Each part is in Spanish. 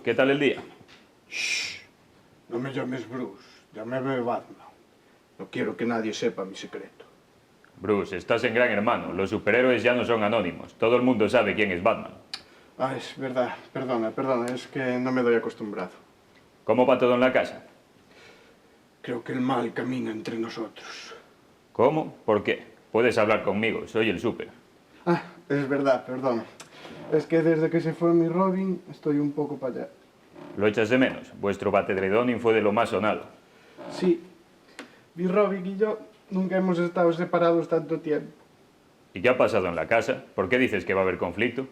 ¿qué tal el día? Shh, no me llames Bruce, llámame Batman. No quiero que nadie sepa mi secreto. Bruce, estás en Gran Hermano. Los superhéroes ya no son anónimos. Todo el mundo sabe quién es Batman. Ah, es verdad, perdona, es que no me doy acostumbrado. ¿Cómo va todo en la casa? Creo que el mal camina entre nosotros. ¿Cómo? ¿Por qué? Puedes hablar conmigo, soy el súper. Ah, es verdad, perdón. Es que desde que se fue mi Robin, estoy un poco para allá. ¿Lo echas de menos? Vuestro Batedredoning fue de lo más sonado. Sí, mi Robin y yo nunca hemos estado separados tanto tiempo. ¿Y qué ha pasado en la casa? ¿Por qué dices que va a haber conflicto?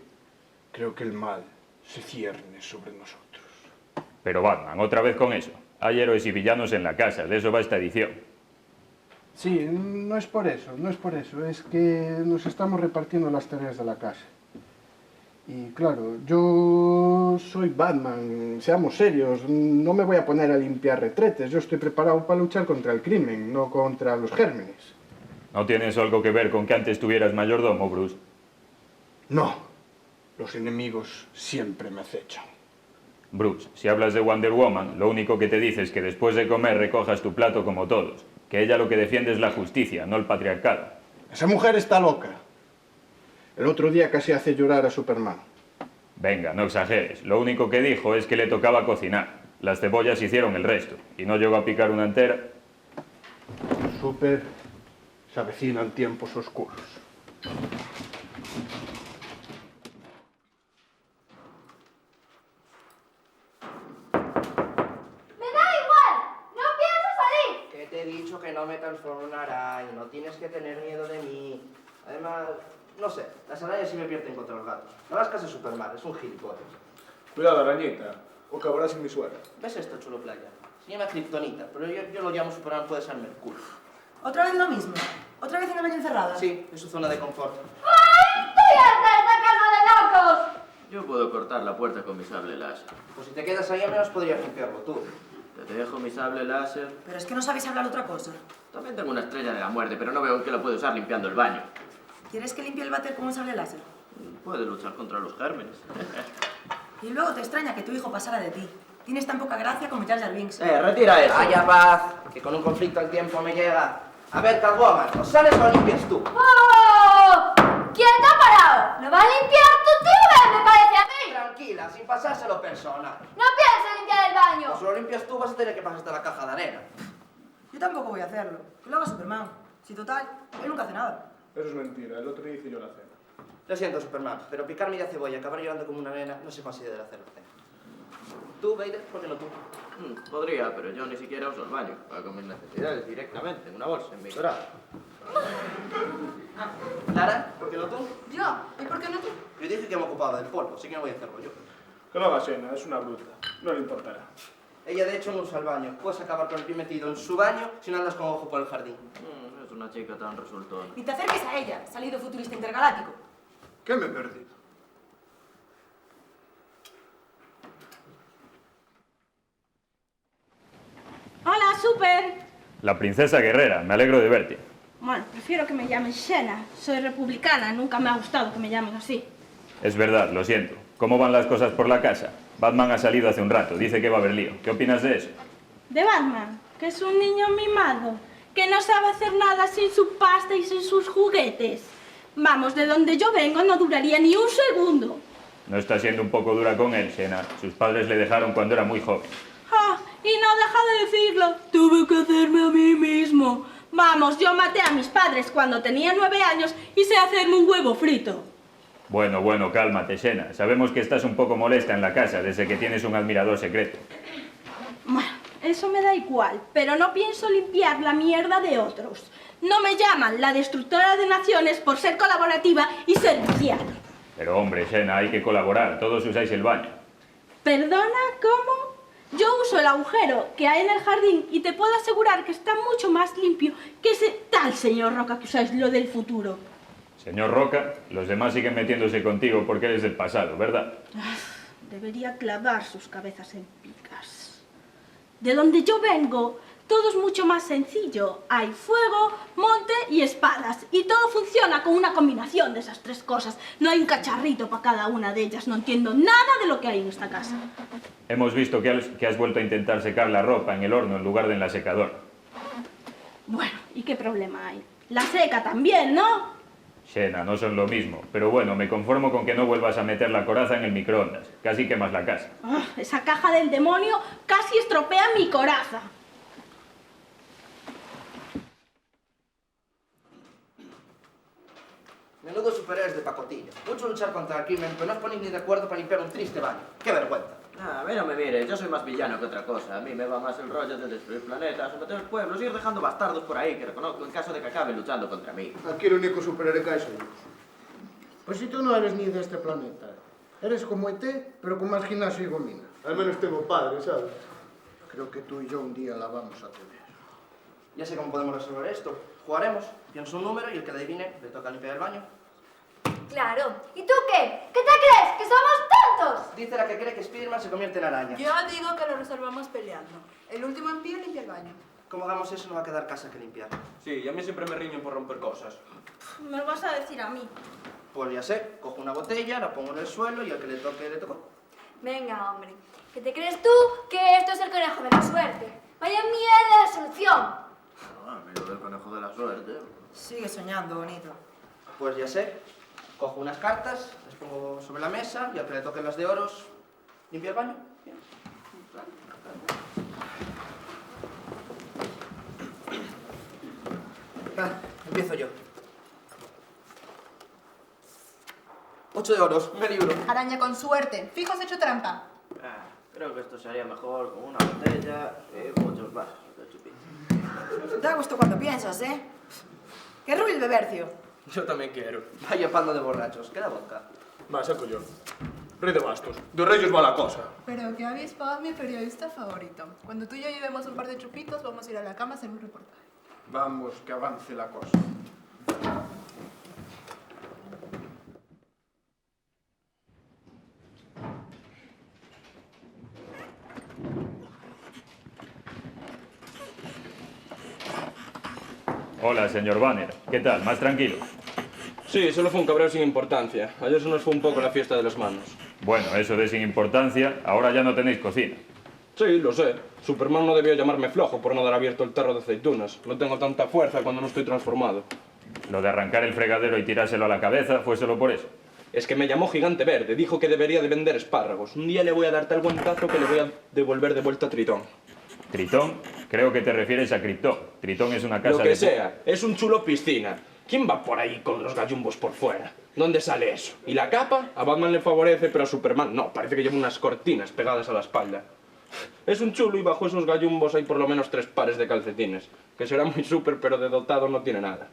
Creo que el mal se cierne sobre nosotros. Pero Batman, otra vez con eso. Hay héroes y villanos en la casa, de eso va esta edición. Sí, no es por eso, es que nos estamos repartiendo las tareas de la casa. Y claro, yo soy Batman, seamos serios, no me voy a poner a limpiar retretes, yo estoy preparado para luchar contra el crimen, no contra los gérmenes. ¿No tienes algo que ver con que antes tuvieras mayordomo, Bruce? No, los enemigos siempre me acechan. Bruce, si hablas de Wonder Woman, lo único que te dice es que después de comer recojas tu plato como todos, que ella lo que defiende es la justicia, no el patriarcado. Esa mujer está loca. El otro día casi hace llorar a Superman. Venga, no exageres. Lo único que dijo es que le tocaba cocinar. Las cebollas hicieron el resto, y no llegó a picar una entera. Super, se avecinan tiempos oscuros. Te he dicho que no me transformo en una araña, no tienes que tener miedo de mí. Además, no sé, las arañas sí me pierden contra los gatos. No las cases Superman, es un gilipollas. Cuidado, arañita, o acabarás sin mi suegra. ¿Ves esto, chulo playa? Se llama Kryptonita, pero yo lo llamo Superman, puede ser Mercurio. ¿Otra vez lo mismo? ¿Otra vez en el baño encerrada? Sí, es su zona de confort. ¡Ay, estoy harta de esta casa de locos! Yo puedo cortar la puerta con mi sable láser. Pues si te quedas ahí, al menos podrías limpiarlo tú. Te dejo mi sable láser. Pero es que no sabéis hablar otra cosa. También tengo una estrella de la muerte, pero no veo en qué lo puedo usar limpiando el baño. ¿Quieres que limpie el váter con un sable láser? Puede luchar contra los gérmenes. Y luego te extraña que tu hijo pasara de ti. Tienes tan poca gracia como Jar Jar Binks. Retira eso. Vaya paz, que con un conflicto el tiempo me llega. A ver, Catwoman, ¿o sales o lo limpias tú? ¡Oh! ¿Quién te ha parado? ¿Lo vas a limpiar tu tío? Me parece a mí. Tranquila, sin pasárselo personal. No pienso limpiar el baño. Pues si lo limpias tú, vas a tener que pasarte la caja de arena. Yo tampoco voy a hacerlo. Que lo haga Superman. Si total, él nunca hace nada. Eso es mentira, el otro día hice yo la cena. Lo siento, Superman, pero picar media cebolla y acabar llorando como una nena no se considera hacer la cena. ¿Tú, Vader? ¿Por qué no tú? Podría, pero yo ni siquiera uso el baño. Hago mis necesidades directamente en una bolsa, en mi dorado. ¿Lara? ¿Por qué no tú? ¿Yo? ¿Y por qué no tú? Yo dije que me ocupaba del polvo, así que no voy a hacerlo yo. Que lo haga Sena, es una bruta. No le importará. Ella, de hecho, no usa el baño. Puedes acabar con el pie metido en su baño si no andas con ojo por el jardín. Es una chica tan resultona. Ni te acerques a ella, salido futurista intergaláctico. ¿Qué me he perdido? Hola, Super. La princesa guerrera, me alegro de verte. Bueno, prefiero que me llamen Xena. Soy republicana, nunca me ha gustado que me llamen así. Es verdad, lo siento. ¿Cómo van las cosas por la casa? Batman ha salido hace un rato, dice que va a haber lío. ¿Qué opinas de eso? De Batman, que es un niño mimado, que no sabe hacer nada sin su pasta y sin sus juguetes. Vamos, de donde yo vengo no duraría ni un segundo. ¿No está siendo un poco dura con él, Xena? Sus padres le dejaron cuando era muy joven. Ah, y no deja de decirlo. Tuve que hacerme a mí mismo. Vamos, yo maté a mis padres cuando tenía 9 años y sé hacerme un huevo frito. Bueno, cálmate, Xena. Sabemos que estás un poco molesta en la casa desde que tienes un admirador secreto. Bueno, eso me da igual, pero no pienso limpiar la mierda de otros. No me llaman la destructora de naciones por ser colaborativa y servicial. Pero hombre, Xena, hay que colaborar. Todos usáis el baño. ¿Perdona? ¿Cómo? Yo uso el agujero que hay en el jardín y te puedo asegurar que está mucho más limpio que ese tal señor Roca que usáis lo del futuro. Señor Roca, los demás siguen metiéndose contigo porque eres del pasado, ¿verdad? Debería clavar sus cabezas en picas. De donde yo vengo, todo es mucho más sencillo. Hay fuego, monte monte y espadas. Y todo funciona con una combinación de esas tres cosas. No hay un cacharrito para cada una de ellas. No entiendo nada de lo que hay en esta casa. Hemos visto que has vuelto a intentar secar la ropa en el horno en lugar de en la secadora. Bueno, ¿y qué problema hay? La seca también, ¿no? Xena, no son lo mismo. Pero bueno, me conformo con que no vuelvas a meter la coraza en el microondas. Casi quemas la casa. Esa caja del demonio casi estropea mi coraza. Menudo superhéroes de pacotilla. Mucho luchar contra el crimen, pero no os ponéis ni de acuerdo para limpiar un triste baño. ¡Qué vergüenza! A mí no me mires, yo soy más villano que otra cosa. A mí me va más el rollo de destruir planetas, someter pueblos y ir dejando bastardos por ahí que reconozco en caso de que acaben luchando contra mí. Aquí el único superhéroe que hay soy yo. Pues si tú no eres ni de este planeta. Eres como ET, pero con más gimnasio y gomina. Al menos tengo padre, ¿sabes? Creo que tú y yo un día la vamos a tener. Ya sé cómo podemos resolver esto. Jugaremos, pienso un número y el que adivine le toca limpiar el baño. Claro. ¿Y tú qué? ¿Qué te crees? ¿Que somos tontos? Dice la que cree que Spiderman se convierte en araña. Yo digo que lo resolvamos peleando. El último en pie limpia el baño. Como hagamos eso, no va a quedar casa que limpiar. Sí, y a mí siempre me riñen por romper cosas. Me lo vas a decir a mí. Pues ya sé, cojo una botella, la pongo en el suelo y al que le toque, le tocó. Venga, hombre. ¿Qué te crees tú que esto es el conejo de la suerte? Vaya mierda de solución. Amigo del conejo de la suerte. Sigue soñando, bonito. Pues ya sé, cojo unas cartas, las pongo sobre la mesa y al que le toquen las de oros, limpia el baño. Bien. Empiezo yo. 8 de oros, me libro. Araña con suerte. Fijo has hecho trampa. Creo que esto sería mejor con una botella y muchos vasos de chupito. Da gusto cuando piensas, ¿eh? ¡Qué rubio el bebercio! Yo también quiero. Vaya panda de borrachos, queda vodka. Va, saco yo. Rey de bastos. De reyes va la cosa. Pero que avispa a mi periodista favorito. Cuando tú y yo llevemos un par de chupitos, vamos a ir a la cama a hacer un reportaje. Vamos, que avance la cosa. Hola, señor Banner. ¿Qué tal? ¿Más tranquilo? Sí, solo fue un cabreo sin importancia. Ayer se nos fue un poco la fiesta de las manos. Bueno, eso de sin importancia, ahora ya no tenéis cocina. Sí, lo sé. Superman no debió llamarme flojo por no haber abierto el tarro de aceitunas. No tengo tanta fuerza cuando no estoy transformado. Lo de arrancar el fregadero y tirárselo a la cabeza fue solo por eso. Es que me llamó Gigante Verde, dijo que debería de vender espárragos. Un día le voy a dar tal guantazo que le voy a devolver de vuelta a Tritón. ¿Tritón? Creo que te refieres a Krypton. Tritón es una casa Lo que de... sea, es un chulo piscina. ¿Quién va por ahí con los gallumbos por fuera? ¿Dónde sale eso? ¿Y la capa? A Batman le favorece, pero a Superman no. Parece que lleva unas cortinas pegadas a la espalda. Es un chulo y bajo esos gallumbos hay por lo menos 3 pares de calcetines. Que será muy súper, pero de dotado no tiene nada.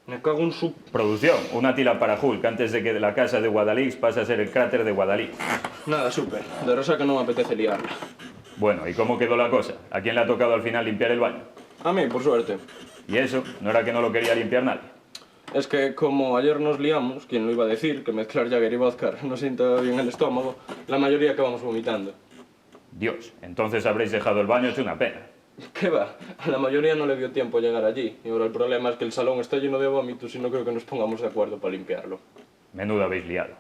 Me cago en su... Producción, una tila para Hulk antes de que de la casa de Guadalix pase a ser el cráter de Guadalix. Nada, súper. De rosa que no me apetece liarla. Bueno, ¿y cómo quedó la cosa? ¿A quién le ha tocado al final limpiar el baño? A mí, por suerte. ¿Y eso? ¿No era que no lo quería limpiar nadie? Es que como ayer nos liamos, ¿quién lo iba a decir? Que mezclar Jagger y vodka no sienta bien el estómago, la mayoría acabamos vomitando. Dios, entonces habréis dejado el baño hecho una pena. ¿Qué va? A la mayoría no le dio tiempo a llegar allí. Y ahora el problema es que el salón está lleno de vómitos y no creo que nos pongamos de acuerdo para limpiarlo. Menudo habéis liado.